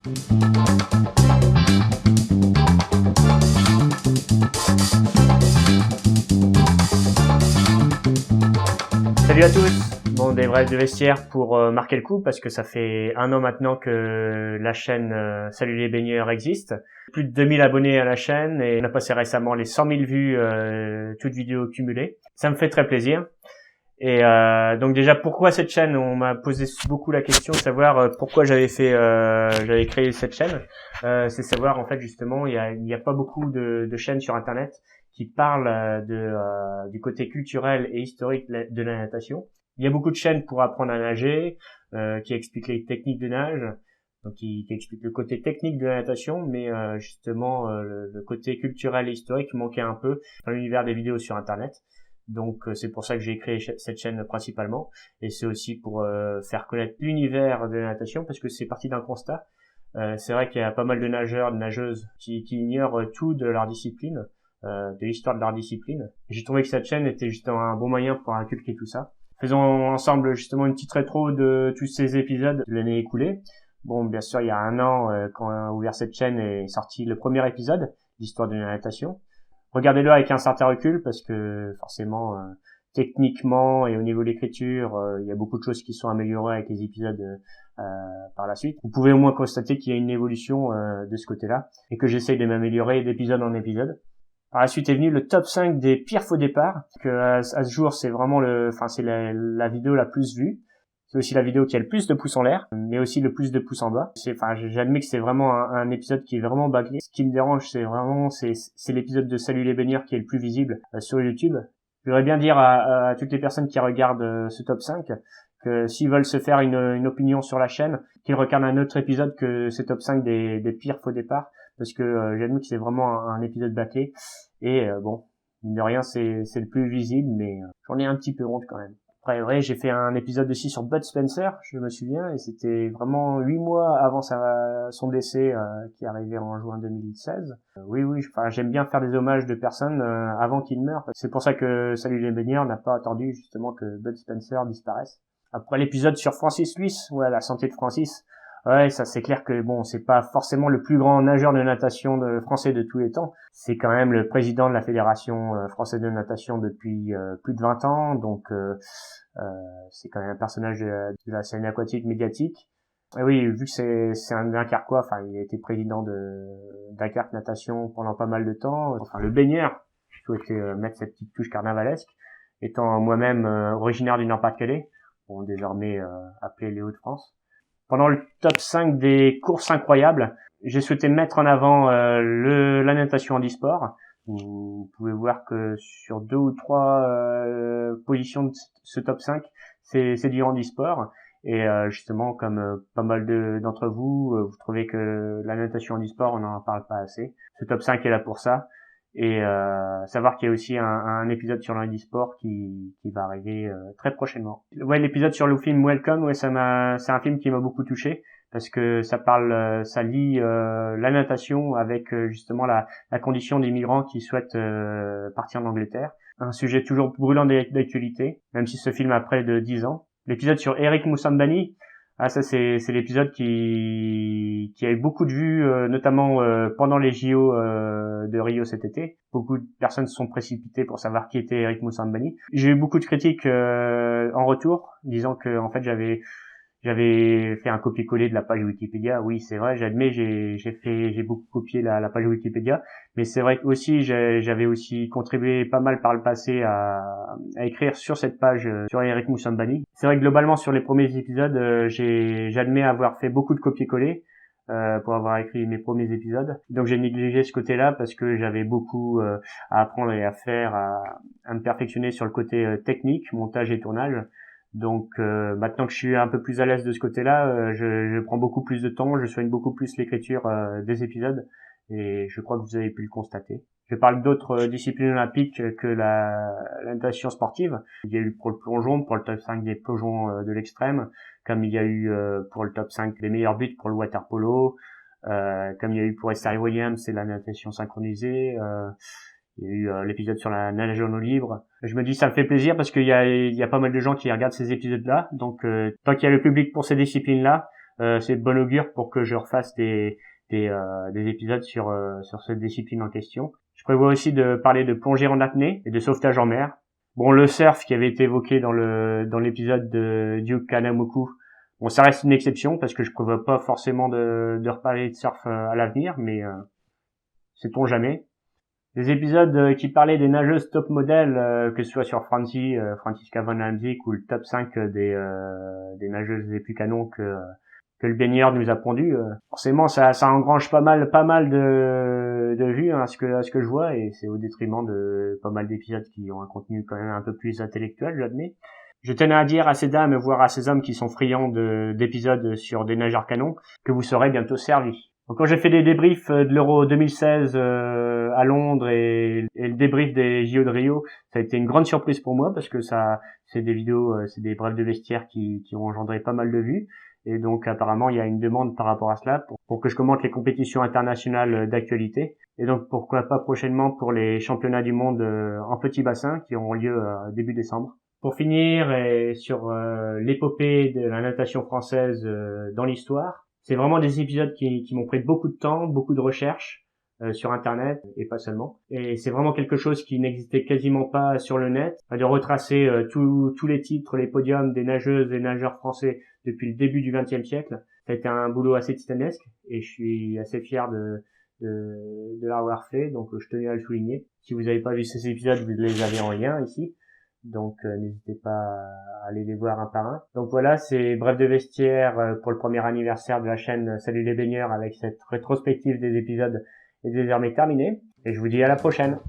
Salut à tous. Bon, des brefs de vestiaire pour marquer le coup parce que ça fait 1 an maintenant que la chaîne Salut les baigneurs existe. Plus de 2000 abonnés à la chaîne et on a passé récemment les 100 000 vues, toutes vidéos cumulées. Ça me fait très plaisir. Et donc déjà, pourquoi cette chaîne? On m'a posé beaucoup la question de savoir pourquoi j'avais créé cette chaîne. C'est savoir en fait justement, il y a pas beaucoup de chaînes sur Internet qui parlent du côté culturel et historique de la natation. Il y a beaucoup de chaînes pour apprendre à nager, qui expliquent les techniques de nage, donc qui expliquent le côté technique de la natation, mais justement le côté culturel et historique manquait un peu dans l'univers des vidéos sur Internet. Donc c'est pour ça que j'ai créé cette chaîne principalement, et c'est aussi pour faire connaître l'univers de la natation, parce que c'est parti d'un constat. C'est vrai qu'il y a pas mal de nageurs, de nageuses qui ignorent tout de leur discipline, de l'histoire de leur discipline. J'ai trouvé que cette chaîne était justement un bon moyen pour inculquer tout ça. Faisons ensemble justement une petite rétro de tous ces épisodes de l'année écoulée. Bon, bien sûr, il y a 1 an, quand on a ouvert cette chaîne, est sorti le premier épisode, l'histoire de la natation. Regardez-le avec un certain recul parce que forcément, techniquement et au niveau de l'écriture, il y a beaucoup de choses qui sont améliorées avec les épisodes par la suite. Vous pouvez au moins constater qu'il y a une évolution de ce côté-là et que j'essaye de m'améliorer d'épisode en épisode. Par la suite est venu le top 5 des pires faux départs, que à ce jour c'est vraiment c'est la vidéo la plus vue. C'est aussi la vidéo qui a le plus de pouces en l'air, mais aussi le plus de pouces en bas. J'admets que c'est vraiment un épisode qui est vraiment bâclé. Ce qui me dérange, c'est l'épisode de Salut les baigneurs qui est le plus visible sur YouTube. Je voudrais bien dire à toutes les personnes qui regardent ce top 5 que s'ils veulent se faire une opinion sur la chaîne, qu'ils regardent un autre épisode que ce top 5 des pires faux départs, parce que j'admets que c'est vraiment un épisode bâclé. Et bon, mine de rien, c'est le plus visible, mais j'en ai un petit peu honte quand même. Après, ouais, j'ai fait un épisode aussi sur Bud Spencer, je me souviens, et c'était vraiment 8 mois avant son décès qui arrivait en juin 2016. Oui, j'aime bien faire des hommages de personnes avant qu'ils meurent. C'est pour ça que Salut les baigneurs n'a pas attendu justement que Bud Spencer disparaisse. Après l'épisode sur Francis Lewis, ouais, la santé de Francis, ouais, ça c'est clair que bon, c'est pas forcément le plus grand nageur de natation français de tous les temps. C'est quand même le président de la Fédération française de natation depuis plus de 20 ans, donc c'est quand même un personnage de la scène aquatique médiatique. Et oui, vu que c'est un Dunkerquois, enfin il a été président de Dunkerque Natation pendant pas mal de temps. Enfin le baigneur, je souhaitais mettre cette petite touche carnavalesque, étant moi-même originaire du Nord-Pas-de-Calais, bon désormais appelé les Hauts-de-France. Pendant le top 5 des courses incroyables, j'ai souhaité mettre en avant la natation handisport. Vous pouvez voir que sur 2 ou 3 positions de ce top 5, c'est du handisport. Et justement, comme pas mal d'entre vous, vous trouvez que la natation handisport, on n'en parle pas assez. Ce top 5 est là pour ça. Et savoir qu'il y a aussi un épisode sur le handisport qui va arriver très prochainement. Ouais, l'épisode sur le film Welcome, ouais, c'est un film qui m'a beaucoup touché parce que ça lie la natation avec justement la condition des migrants qui souhaitent partir en Angleterre. Un sujet toujours brûlant d'actualité, même si ce film a près de 10 ans. L'épisode sur Eric Moussambani, ça c'est l'épisode qui a eu beaucoup de vues, notamment pendant les JO de Rio cet été. Beaucoup de personnes se sont précipitées pour savoir qui était Eric Moussambani. J'ai eu beaucoup de critiques en retour, disant que en fait j'avais fait un copier-coller de la page Wikipédia. Oui, c'est vrai, j'admets, j'ai beaucoup copié la page Wikipédia, mais c'est vrai que aussi j'avais aussi contribué pas mal par le passé à écrire sur cette page sur Eric Moussambani. C'est vrai que globalement sur les premiers épisodes, j'admets avoir fait beaucoup de copier-coller pour avoir écrit mes premiers épisodes. Donc j'ai négligé ce côté-là parce que j'avais beaucoup à apprendre et à faire, à me perfectionner sur le côté technique, montage et tournage. Donc maintenant que je suis un peu plus à l'aise de ce côté-là, je prends beaucoup plus de temps, je soigne beaucoup plus l'écriture des épisodes, et je crois que vous avez pu le constater. Je parle d'autres disciplines olympiques que la natation sportive. Il y a eu pour le plongeon, pour le top 5 des plongeons de l'extrême, comme il y a eu pour le top 5 des meilleurs buts pour le water polo, comme il y a eu pour Esther Williams, c'est la natation synchronisée. Il y a eu l'épisode sur la nage en eau libre. Je me dis ça me fait plaisir parce qu'il y a pas mal de gens qui regardent ces épisodes-là. Donc tant qu'il y a le public pour ces disciplines-là, c'est de bon augure pour que je refasse des épisodes sur cette discipline en question. Je prévois aussi de parler de plongée en apnée et de sauvetage en mer. Bon, le surf qui avait été évoqué dans l'épisode de Duke Kanamoku, bon, ça reste une exception parce que je prévois pas forcément de reparler de surf à l'avenir, mais sait-on jamais. Des épisodes qui parlaient des nageuses top modèles, que ce soit sur Franziska van Amsik ou le top 5 des nageuses les plus canons que le baigneur nous a pondu. Forcément, ça engrange pas mal de vues, hein, à ce que je vois, et c'est au détriment de pas mal d'épisodes qui ont un contenu quand même un peu plus intellectuel, j'admets. Je tenais à dire à ces dames, voire à ces hommes qui sont friands d'épisodes sur des nageurs canons, que vous serez bientôt servis. Donc, quand j'ai fait des débriefs de l'Euro 2016 à Londres et le débrief des JO de Rio, ça a été une grande surprise pour moi parce que c'est des vidéos, c'est des brefs de vestiaire qui ont engendré pas mal de vues. Et donc apparemment il y a une demande par rapport à cela pour que je commente les compétitions internationales d'actualité. Et donc pourquoi pas prochainement pour les championnats du monde en petit bassin qui auront lieu début décembre. Pour finir, et sur l'épopée de la natation française dans l'histoire, c'est vraiment des épisodes qui m'ont pris beaucoup de temps, beaucoup de recherches sur Internet et pas seulement. Et c'est vraiment quelque chose qui n'existait quasiment pas sur le net, de retracer tous les titres, les podiums des nageuses et nageurs français depuis le début du XXe siècle. Ça a été un boulot assez titanesque et je suis assez fier de l'avoir fait, donc je tenais à le souligner. Si vous n'avez pas vu ces épisodes, vous les avez en lien ici. Donc n'hésitez pas à aller les voir un par un. Donc voilà, c'est Bref de vestiaire pour le premier anniversaire de la chaîne Salut les baigneurs avec cette rétrospective des épisodes est désormais terminée. Et je vous dis à la prochaine.